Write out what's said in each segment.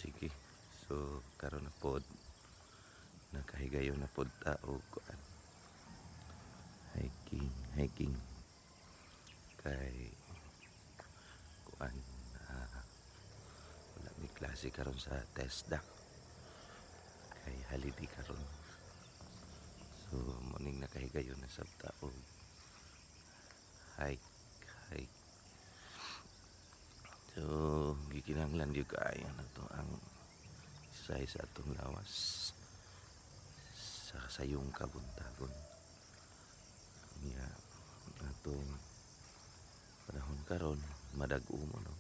Sige. So karon na pod nakahigayon na pod ta og kuan. Hiking kay kuan wala may klase karon sa TESDA kay holiday karon. So morning nakahigayon na sab ta og hike. So gikinahanglan gyud kaayo na to ang exercise sa atong lawas sa sayong kabuntagon niya atong panahon karon madag-o mo no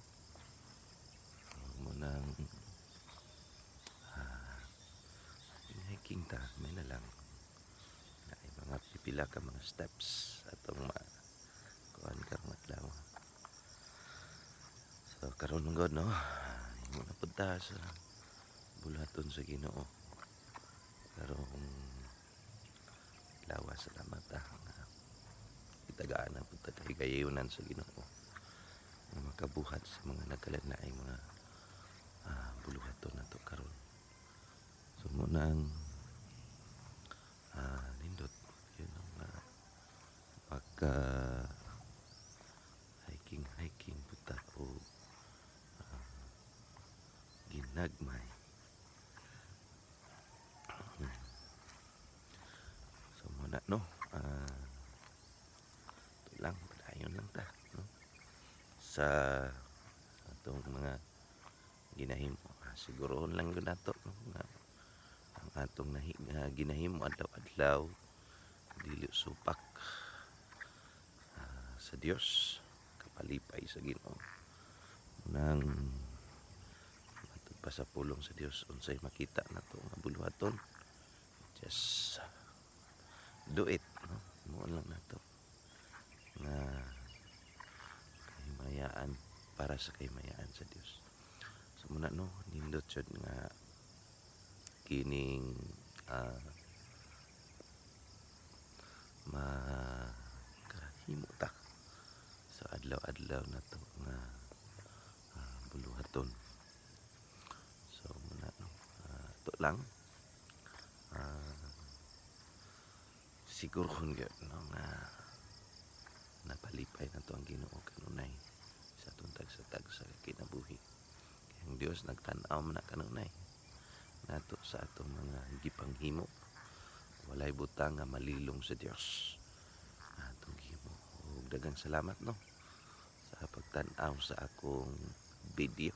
mo nang hiking ta may na lang na mga pipila ka mga steps atong kuan karong adlaw. So karon god no imo na pud ta sa bulaton sa Ginoo karong lawas salamat nga itagaan na pud ta higayonan sa Ginoo nga makabuhat sa mga nagkalanlaing mga buluhaton nato karon. So munang nindot yun ang pagka hiking puta o ginagmay. So muna no ito lang padayon lang ta no sa atong mga ginahimo sigurohon lang yun nato no nga ang atong ginahimo adlaw-adlaw dili supak sa Dios kapalipay sa Ginoo nang matud pa sa pulong sa Dios unsay makita nato nga buluhaton just do it no mo lang nato nga kahimayaan para sa kahimayaan sa Dios. So muna no nindot jud nga kining makahimo ta sa adlaw-adlaw na to nga buluhaton. So muna no to lang sigurohon gyud no nga napalipay na to ang Ginoo kanunay sa atong tagsa kinabuhi. Kaya ang Dios nagtan-aw man na kanunay nato sa atong mga gipanghimo. Walay butang nga malilong sa Dios atong gihimo. Ug daghang salamat no sa pagtan-aw sa akong video.